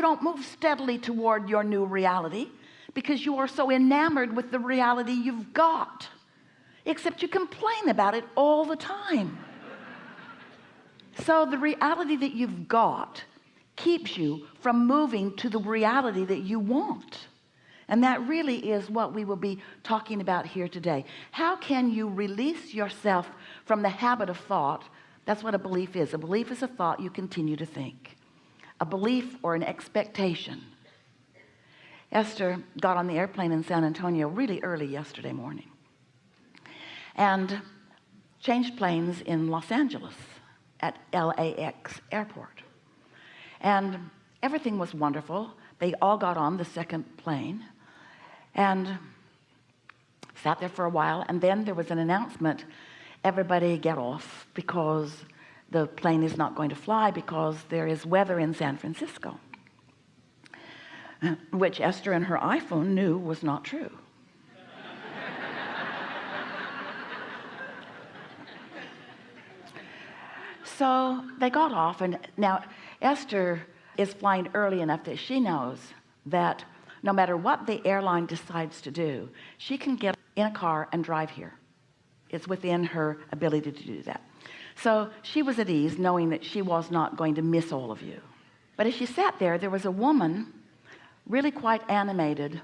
don't move steadily toward your new reality because you are so enamored with the reality you've got, except you complain about it all the time. So the reality that you've got keeps you from moving to the reality that you want. And that really is what we will be talking about here today. How can you release yourself from the habit of thought? That's what a belief is. A belief is a thought you continue to think. A belief or an expectation. Esther got on the airplane in San Antonio really early yesterday morning and changed planes in Los Angeles at LAX airport, and everything was wonderful. They all got on the second plane and sat there for a while, and then there was an announcement, everybody get off because the plane is not going to fly because there is weather in San Francisco, which Esther and her iPhone knew was not true. So they got off, and now Esther is flying early enough that she knows that no matter what the airline decides to do, she can get in a car and drive here. It's within her ability to do that. So she was at ease knowing that she was not going to miss all of you. But as she sat there, there was a woman really quite animated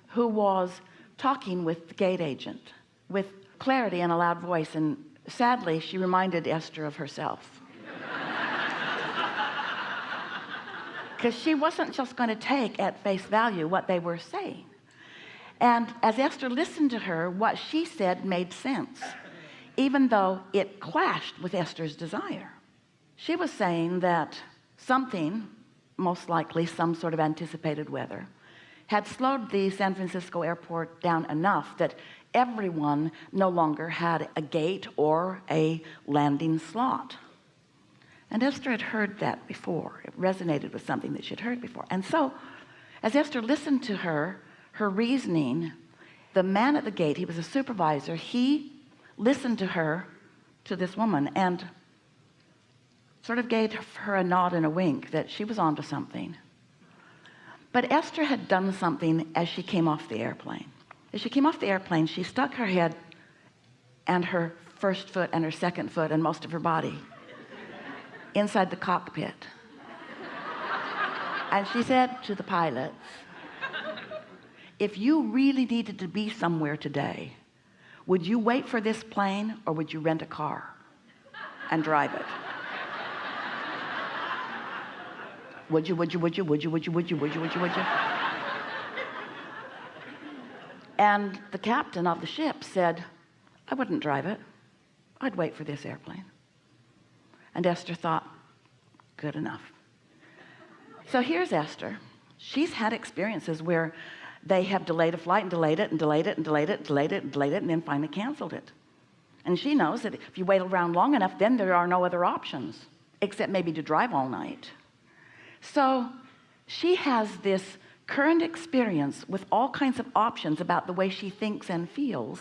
who was talking with the gate agent with clarity and a loud voice, and sadly she reminded Esther of herself, because she wasn't just going to take at face value what they were saying. And as Esther listened to her, what she said made sense, even though it clashed with Esther's desire. She was saying that something, most likely some sort of anticipated weather, had slowed the San Francisco airport down enough that everyone no longer had a gate or a landing slot. And Esther had heard that before. It resonated with something that she'd heard before. And so as Esther listened to her reasoning, the man at the gate, he was a supervisor, he listened to her, to this woman, and sort of gave her a nod and a wink that she was onto something. But Esther had done something as she came off the airplane. As she came off the airplane, she stuck her head and her first foot and her second foot and most of her body inside the cockpit. And she said to the pilots, if you really needed to be somewhere today, would you wait for this plane or would you rent a car and drive it? Would you? And the captain of the ship said, I wouldn't drive it. I'd wait for this airplane. And Esther thought, good enough. So here's Esther. She's had experiences where they have delayed a flight and delayed it and delayed it and delayed it and delayed it and delayed it and then finally canceled it. And she knows that if you wait around long enough, then there are no other options except maybe to drive all night. So she has this current experience with all kinds of options about the way she thinks and feels,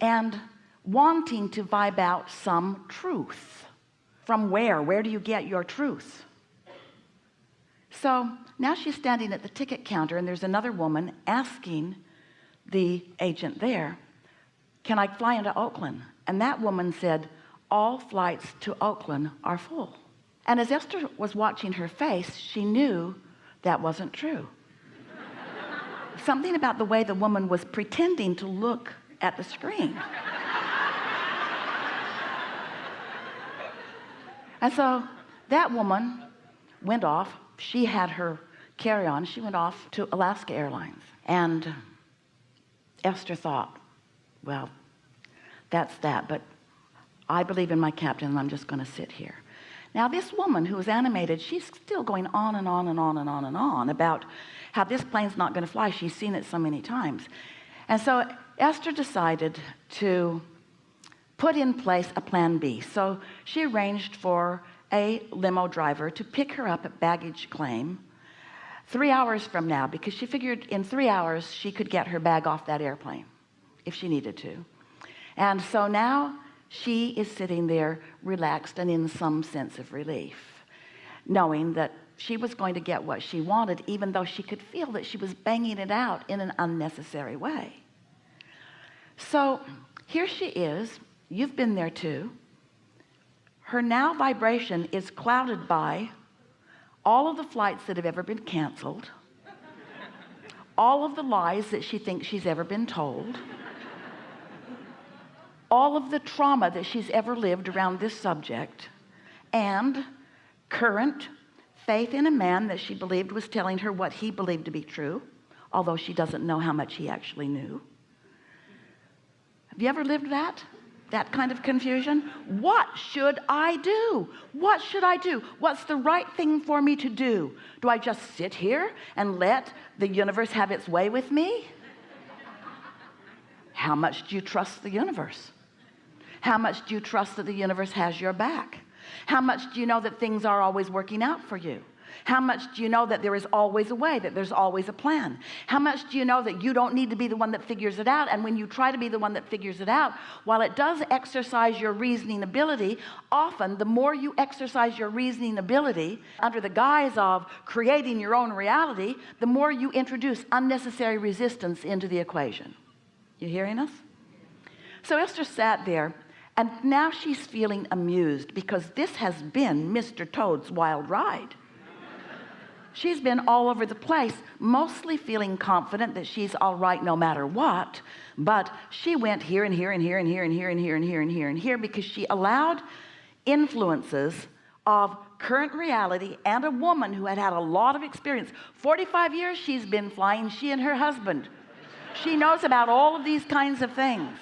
and wanting to vibe out some truth. From where do you get your truth? So now she's standing at the ticket counter, and there's another woman asking the agent there, can I fly into Oakland? And that woman said, all flights to Oakland are full. And as Esther was watching her face, she knew that wasn't true. Something about the way the woman was pretending to look at the screen. And so that woman went off. She had her carry-on. She went off to Alaska Airlines. And Esther thought, well, that's that, but I believe in my captain, and I'm just going to sit here. Now this woman who was animated, she's still going on and on and on and on and on about how this plane's not going to fly. She's seen it so many times. And so Esther decided to put in place a plan B. So she arranged for a limo driver to pick her up at baggage claim 3 hours from now, because she figured in 3 hours she could get her bag off that airplane if she needed to. And so now she is sitting there relaxed and in some sense of relief, knowing that she was going to get what she wanted, even though she could feel that she was banging it out in an unnecessary way. So here she is. You've been there too. Her now vibration is clouded by all of the flights that have ever been canceled, all of the lies that she thinks she's ever been told, all of the trauma that she's ever lived around this subject, and current faith in a man that she believed was telling her what he believed to be true, although she doesn't know how much he actually knew. Have you ever lived that kind of confusion? What should I do? What should I do? What's the right thing for me to do? Do I just sit here and let the universe have its way with me? How much do you trust the universe? How much do you trust that the universe has your back? How much do you know that things are always working out for you? How much do you know that there is always a way, that there's always a plan? How much do you know that you don't need to be the one that figures it out? And when you try to be the one that figures it out, while it does exercise your reasoning ability, often the more you exercise your reasoning ability under the guise of creating your own reality, the more you introduce unnecessary resistance into the equation. You hearing us? So Esther sat there, and now she's feeling amused because this has been Mr. Toad's wild ride. She's been all over the place, mostly feeling confident that she's all right no matter what, but she went here and here and here and here and here and here and here and here and here because she allowed influences of current reality and a woman who had had a lot of experience. 45 years she's been flying, she and her husband. She knows about all of these kinds of things.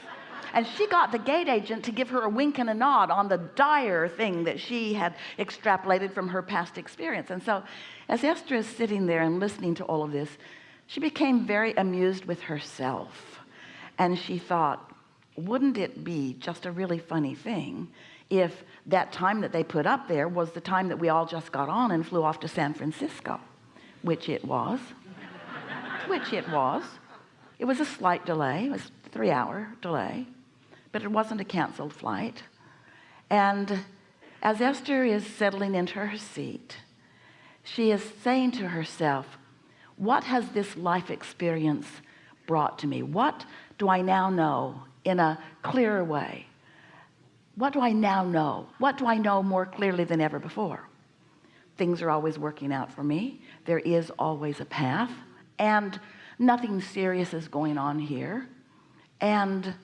And she got the gate agent to give her a wink and a nod on the dire thing that she had extrapolated from her past experience. And so as Esther is sitting there and listening to all of this, she became very amused with herself. And she thought, wouldn't it be just a really funny thing if that time that they put up there was the time that we all just got on and flew off to San Francisco, which it was. It was a slight delay. It was a 3-hour delay. But it wasn't a canceled flight. And as Esther is settling into her seat, she is saying to herself, what has this life experience brought to me? What do I now know in a clearer way? What do I now know? What do I know more clearly than ever before? Things are always working out for me. There is always a path, and nothing serious is going on here. And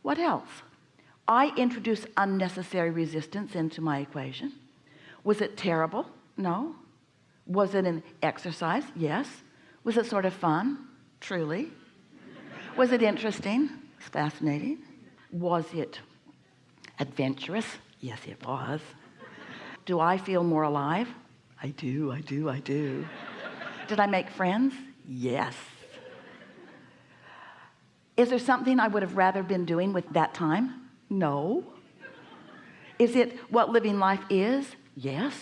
what else? I introduced unnecessary resistance into my equation. Was it terrible? No. Was it an exercise? Yes. Was it sort of fun? Truly. Was it interesting? It's fascinating. Was it adventurous? Yes, it was. Do I feel more alive? I do. Did I make friends? Yes. Is there something I would have rather been doing with that time? No. Is it what living life is? Yes.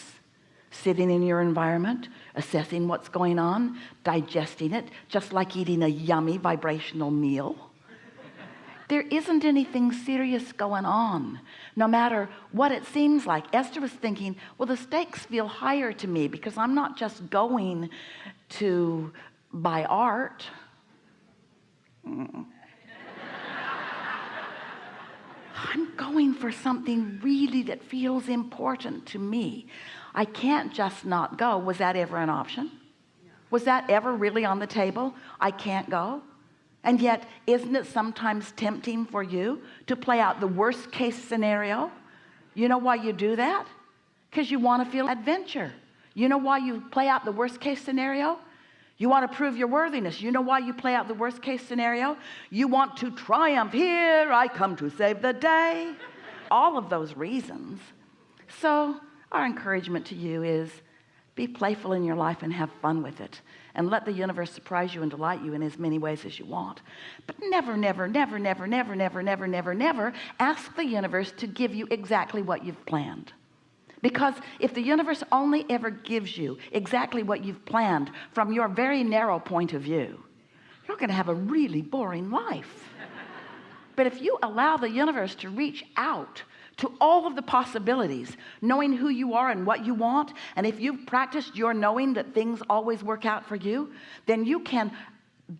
Sitting in your environment, assessing what's going on, digesting it, just like eating a yummy vibrational meal. There isn't anything serious going on, no matter what it seems like. Esther was thinking, well, the stakes feel higher to me because I'm not just going to buy art. I'm going for something really that feels important to me. I can't just not go. Was that ever an option? Was that ever really on the table? I can't go. And yet, isn't it sometimes tempting for you to play out the worst case scenario? You know why you do that? Because you want to feel adventure. You know why you play out the worst case scenario? You want to prove your worthiness. You know why you play out the worst case scenario? You want to triumph. Here I come to save the day. All of those reasons. So our encouragement to you is be playful in your life and have fun with it. And let the universe surprise you and delight you in as many ways as you want. But never ask the universe to give you exactly what you've planned. Because if the universe only ever gives you exactly what you've planned from your very narrow point of view, you're going to have a really boring life. But if you allow the universe to reach out to all of the possibilities, knowing who you are and what you want. And if you've practiced your knowing that things always work out for you, then you can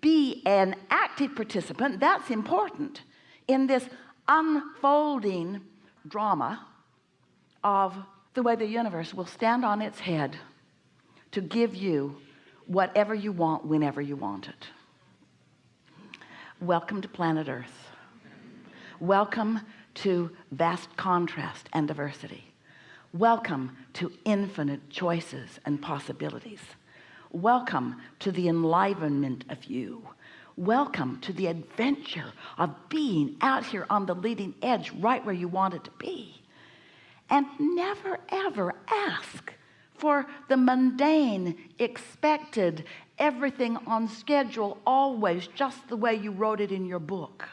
be an active participant. That's important in this unfolding drama of the way the universe will stand on its head to give you whatever you want whenever you want it. Welcome to planet Earth. Welcome to vast contrast and diversity. Welcome to infinite choices and possibilities. Welcome to the enlivenment of you. Welcome to the adventure of being out here on the leading edge, right where you want it to be. And never ever ask for the mundane, expected, everything on schedule, always just the way you wrote it in your book,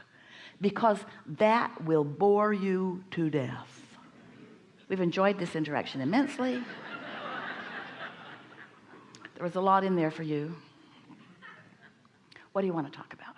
because that will bore you to death. We've enjoyed this interaction immensely. There was a lot in there for you. What do you want to talk about?